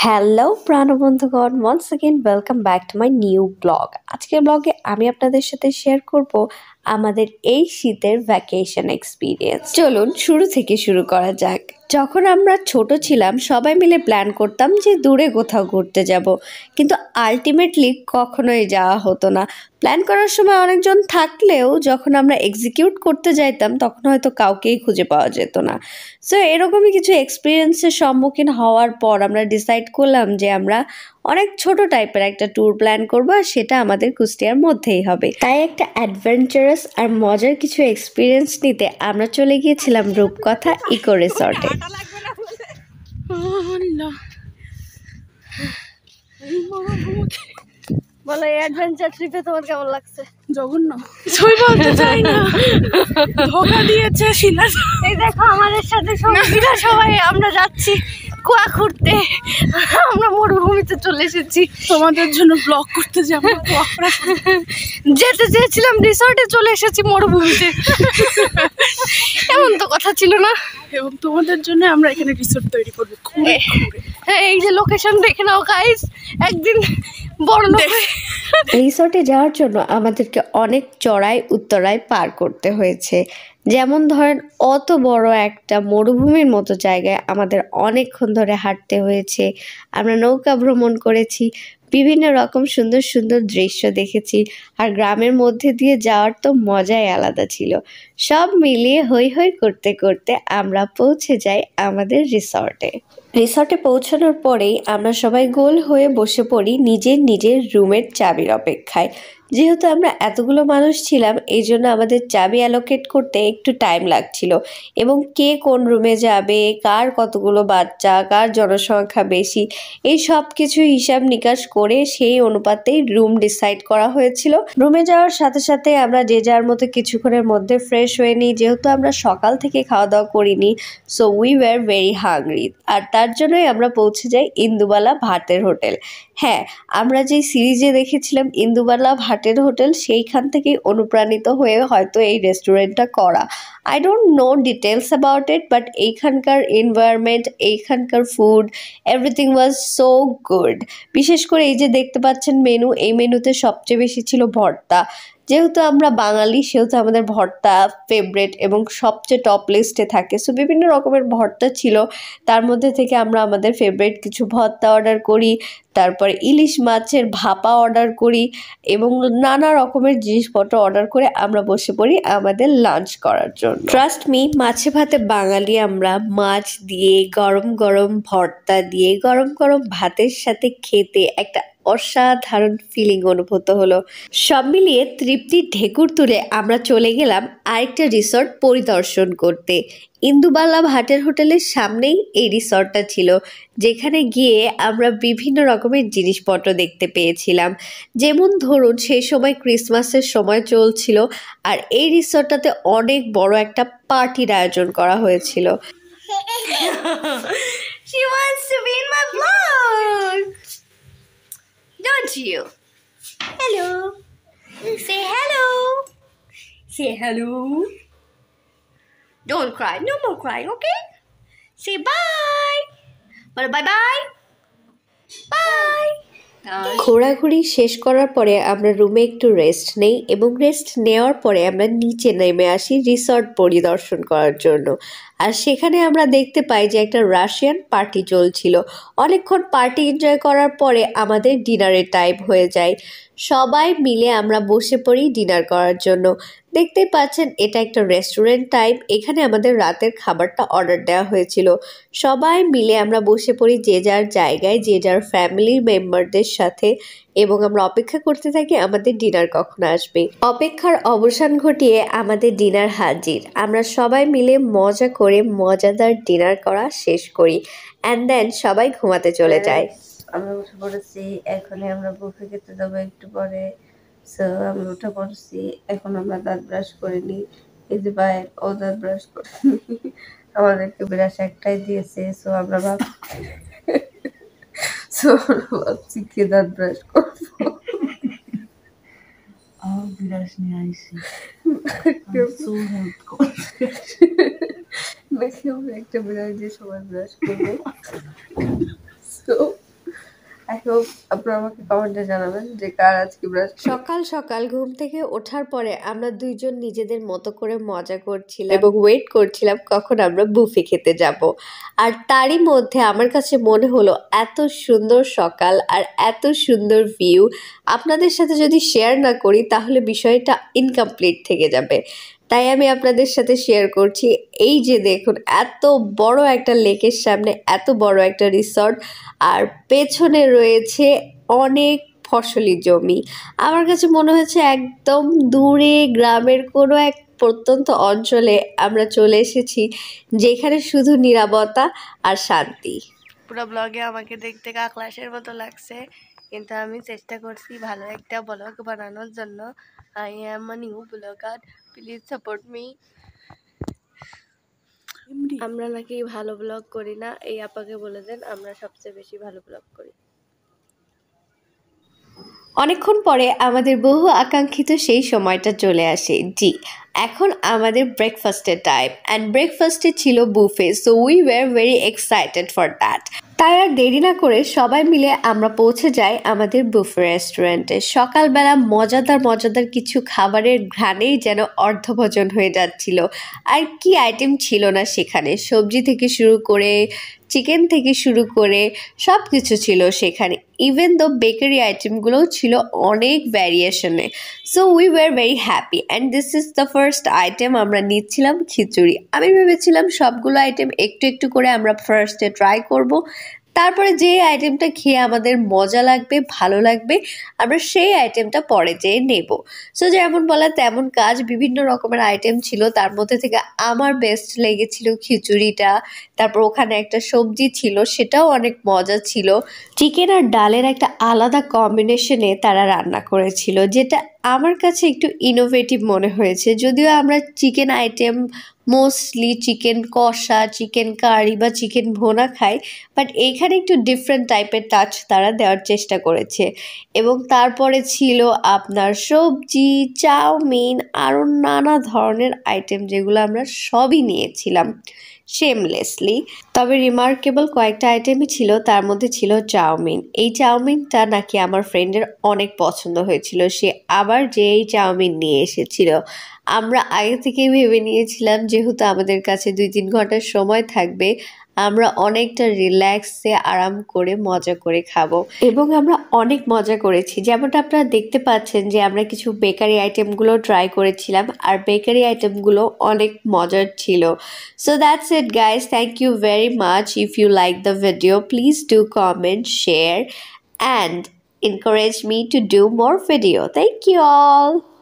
Hello প্রাণবন্ধুগণ, once again welcome back to my new blog. আজকের ব্লগে আমি আপনাদের সাথে শেয়ার করব আমাদের এই শীতের ভ্যাকেশন এক্সপিরিয়েন্স। চলুন শুরু থেকে শুরু করা যাক। যখন আমরা ছোট ছিলাম সবাই মিলে প্ল্যান করতাম যে দূরে কোথাও ঘুরতে যাব, কিন্তু আলটিমেটলি কখনোই যাওয়া হতো না। প্ল্যান করার সময় অনেকজন থাকলেও যখন আমরা এক্সিকিউট করতে যাইতাম তখন হয়তো কাউকেই খুঁজে পাওয়া যেত না। সো এরকমই কিছু এক্সপিরিয়েন্সের সম্মুখীন হওয়ার পর আমরা ডিসাইড করলাম যে আমরা অনেক ছোট টাইপের একটা ট্যুর প্ল্যান করব, আর সেটা আমাদের কুষ্টিয়ার মধ্যেই হবে। তাই একটা অ্যাডভেঞ্চারাস আর মজার কিছু এক্সপিরিয়েন্স নিতে আমরা চলে গিয়েছিলাম রূপকথা ইকো রিসর্টে। বলো, এই অ্যাডভেঞ্চার ট্রিপে তোমার কেমন লাগছে? জঘন্য, ছবি বলতে চাই না, ধোকা দিয়েছে শিলা। এই দেখো আমাদের সাথে সঙ্গীরা সবাই আমরা যাচ্ছি কুয়া খুঁড়তে। আমরা মরুভূমিতে চলে এসেছি তোমাদের জন্য ব্লগ করতে যাবো। যেতে চেয়েছিলাম রিসর্টে, চলে এসেছি মরুভূমিতে। এমন তো কথা ছিল না। এবং তোমাদের জন্য আমরা এখানে রিসোর্ট তৈরি করবো। এই যে লোকেশন দেখে নাও গাইস, একদিন বড় রিসর্টে যাওয়ার জন্য আমাদেরকে অনেক চড়াই উত্তরায় পার করতে হয়েছে। যেমন ধরেন, অত বড় একটা মরুভূমির মতো জায়গায় আমাদের অনেকক্ষণ ধরে হাঁটতে হয়েছে। আমরা নৌকা ভ্রমণ করেছি, বিভিন্ন রকম সুন্দর সুন্দর দৃশ্য দেখেছি, আর গ্রামের মধ্যে দিয়ে যাওয়ার তো মজাই আলাদা ছিল। সব মিলিয়ে হই হই করতে করতে আমরা পৌঁছে যাই আমাদের রিসর্টে। রিসর্টে পৌঁছানোর পরেই আমরা সবাই গোল হয়ে বসে পড়ি নিজের নিজের রুমের চাবির অপেক্ষায়। যেহেতু আমরা এতগুলো মানুষ ছিলাম, এই জন্য আমাদের চাবি অ্যালোকেট করতে একটু টাইম লাগছিল, এবং কে কোন রুমে যাবে, কার কতগুলো বাচ্চা, কার জনসংখ্যা বেশি, এই সব কিছু হিসাব নিকাশ করে সেই অনুপাতেই রুম ডিসাইড করা হয়েছিল। রুমে যাওয়ার সাথে সাথে আমরা যে যার মতো কিছুক্ষণের মধ্যে ফ্রেশ হয়ে নিই, যেহেতু আমরা সকাল থেকে খাওয়া দাওয়া করিনি। So we were very hungry, আর তার জন্যই আমরা পৌঁছে যাই ইন্দুবালা ভাতের হোটেল। হ্যাঁ, আমরা যেই সিরিজে দেখেছিলাম ইন্দুবালা ভাটের হোটেল, সেইখান থেকেই অনুপ্রাণিত হয়ে হয়তো এই রেস্টুরেন্টটা করা। I don't know details about it, but এইখানকার এনভায়রনমেন্ট, এইখানকার food, everything was so good. বিশেষ করে এই যে দেখতে পাচ্ছেন মেনু, এই মেনুতে সবচেয়ে বেশি ছিল ভর্তা। যেহেতু আমরা বাঙালি, সেহেতু আমাদের ভর্তা ফেভারেট এবং সবচেয়ে টপ লিস্টে থাকে। সো বিভিন্ন রকমের ভর্তা ছিল, তার মধ্যে থেকে আমরা আমাদের ফেভারিট কিছু ভর্তা অর্ডার করি, তারপরে ইলিশ মাছের ভাপা অর্ডার করি, এবং নানা রকমের জিনিসপত্র অর্ডার করে আমরা বসে পড়ি আমাদের লাঞ্চ করার জন্য। ট্রাস্ট মি, মাছে ভাতে বাঙালি আমরা। মাছ দিয়ে গরম গরম ভর্তা দিয়ে গরম গরম ভাতের সাথে খেতে একটা অসাধারণ ফিলিং অনুভূত হলো। সব মিলিয়ে তৃপ্তির ঢেকুর তুলে আমরা চলে গেলাম আরেকটা রিসর্ট পরিদর্শন করতে। ইন্দুবালা ভাটের হোটেলের সামনেই এই রিসর্টটা ছিল, যেখানে গিয়ে আমরা বিভিন্ন রকমের জিনিসপত্র দেখতে পেয়েছিলাম। যেমন ধরুন, সেই সময় ক্রিসমাসের সময় চলছিল, আর এই রিসর্টটাতে অনেক বড় একটা পার্টির আয়োজন করা হয়েছিল। She wants to be in my vlog, don't you? Hello. Say hello. Say hello. Don't cry. No more crying, okay? Say bye. Well, bye bye. Bye. ঘোরাঘুরি শেষ করার পরে আমরা রুমে একটু রেস্ট নেই, এবং রেস্ট নেওয়ার পরে আমরা নিচে নেমে আসি রিসর্ট পরিদর্শন করার জন্য। আর সেখানে আমরা দেখতে পাই যে একটা রাশিয়ান পার্টি চলছিল। অনেকক্ষণ পার্টি এনজয় করার পরে আমাদের ডিনারের টাইম হয়ে যায়। সবাই মিলে আমরা বসে পড়ি ডিনার করার জন্য। দেখতেই পাচ্ছেন, এটা একটা রেস্টুরেন্ট টাইপ। এখানে আমাদের রাতের খাবারটা অর্ডার দেওয়া হয়েছিল। সবাই মিলে আমরা বসে পড়ি যে যার জায়গায়, যে যার ফ্যামিলির মেম্বারদের সাথে, এবং আমরা অপেক্ষা করতে থাকি আমাদের ডিনার কখন আসবে। অপেক্ষার অবসান ঘটিয়ে আমাদের ডিনার হাজির। আমরা সবাই মিলে মজা করে মজাদার ডিনার করা শেষ করি, অ্যান্ড দেন সবাই ঘুমাতে চলে যায়। আমরা উঠে পড়েছি, এখনই আমরা বুফে খেতে যাবো একটু পরে। সো আমি উঠে পড়ছি, এখন আমরা দাঁত ব্রাশ করিনি। এই যে ভাই, ও দাঁত ব্রাশ করিনি, আমাদেরকে ব্রাশ একটাই দিয়েছে। সো আমরা ভাবছি কি দাঁত ব্রাশ করবো। ব্রাশ নিয়ে আইসি, দেখি আমরা একটা ব্রাশ দিয়ে সবাই ব্রাশ করবো। So হোপ আপনারা আমাকে কমেন্টে জানাবেন যে কার আজকে ব্রাশ। সকাল সকাল ঘুম থেকে ওঠার পরে আমরা দুইজন নিজেদের মতো করে মজা করছিলাম এবং ওয়েট করছিলাম কখন আমরা বুফে খেতে যাব। আর তারই মধ্যে আমার কাছে মনে হলো এত সুন্দর সকাল আর এত সুন্দর ভিউ আপনাদের সাথে যদি শেয়ার না করি তাহলে বিষয়টা ইনকমপ্লিট থেকে যাবে। তাই আমি আপনাদের সাথে শেয়ার করছি। এই যে দেখুন, এত বড় একটা লেকের সামনে এত বড় একটা রিসর্ট, আর পেছনে রয়েছে অনেক ফসলি জমি। আমার কাছে মনে হয়েছে একদম দূরে গ্রামের কোনো এক প্রত্যন্ত অঞ্চলে আমরা চলে এসেছি, যেখানে শুধু নীরবতা আর শান্তি। পুরো ব্লগে আমাকে দেখতে কাকলাসের মতো লাগছে, কিন্তু আমি চেষ্টা করছি ভালো একটা ব্লগ বানানোর জন্য। I am a new blogger, please support me. আমরা নাকি ভালো ব্লগ করি না, এই আপাকে বলে দেন আমরা সবচেয়ে বেশি ভালো ব্লগ করি। অনেকক্ষণ পরে আমাদের বহু আকাঙ্ক্ষিত সেই সময়টা চলে আসে। জি, এখন আমাদের ব্রেকফাস্টের টাইম, অ্যান্ড ব্রেকফাস্টে ছিল buffet. So we were very excited for that. তাই আর দেরি না করে সবাই মিলে আমরা পৌঁছে যাই আমাদের বুফে রেস্টুরেন্টে। সকালবেলা মজাদার মজাদার কিছু খাবারের ঘ্রাণেই যেন অর্ধভোজন হয়ে যাচ্ছিল। আর কি আইটেম ছিল না সেখানে, সবজি থেকে শুরু করে চিকেন থেকে শুরু করে সব কিছু ছিল সেখানে। ইভেন দো বেকারি আইটেমগুলোও ছিল অনেক ভ্যারিয়েশনে। So we were very happy, and this is the first item আমরা নিচ্ছিলাম খিচুড়ি। আমি ভেবেছিলাম সবগুলো আইটেম একটু একটু করে আমরা ফার্স্টে ট্রাই করব, তারপরে যে আইটেমটা খেয়ে আমাদের মজা লাগবে ভালো লাগবে আমরা সেই আইটেমটা পরে যেয়ে নেব। সো যেমন বলা তেমন কাজ, বিভিন্ন রকমের আইটেম ছিল, তার মধ্যে থেকে আমার বেস্ট লেগেছিল খিচুড়িটা। তারপর ওখানে একটা সবজি ছিল, সেটাও অনেক মজা ছিল। চিকেন আর ডালের একটা আলাদা কম্বিনেশনে তারা রান্না করেছিল, যেটা আমার কাছে একটু ইনোভেটিভ মনে হয়েছে। যদিও আমরা চিকেন আইটেম মোস্টলি চিকেন কষা, চিকেন কারি বা চিকেন ভুনা খাই, বাট এইখানে একটু ডিফারেন্ট টাইপের টাচ তারা দেওয়ার চেষ্টা করেছে। এবং তারপরে ছিল আপনার সবজি, চাউমিন, আরও নানা ধরনের আইটেম, যেগুলো আমরা সবই নিয়েছিলাম শেমলেসলি। তবে রিমার্কেবল কয়েকটা আইটেমই ছিল, তার মধ্যে ছিল চাউমিন। এই চাউমিনটা নাকি আমার ফ্রেন্ডের অনেক পছন্দ হয়েছিল, সে আবার যে এই চাউমিন নিয়ে এসেছিল। আমরা আগে থেকেই ভেবে নিয়েছিলাম যেহেতু আমাদের কাছে 2-3 ঘন্টার সময় থাকবে, আমরা অনেকটা রিল্যাক্সে আরাম করে মজা করে খাবো। এবং আমরা অনেক মজা করেছি, যেমনটা আপনারা দেখতে পাচ্ছেন যে আমরা কিছু বেকারি আইটেমগুলো ট্রাই করেছিলাম, আর বেকারি আইটেমগুলো অনেক মজার ছিল। So that's it guys, thank you very much. If you like the video, please do comment, share and encourage me to do more video. Thank you all.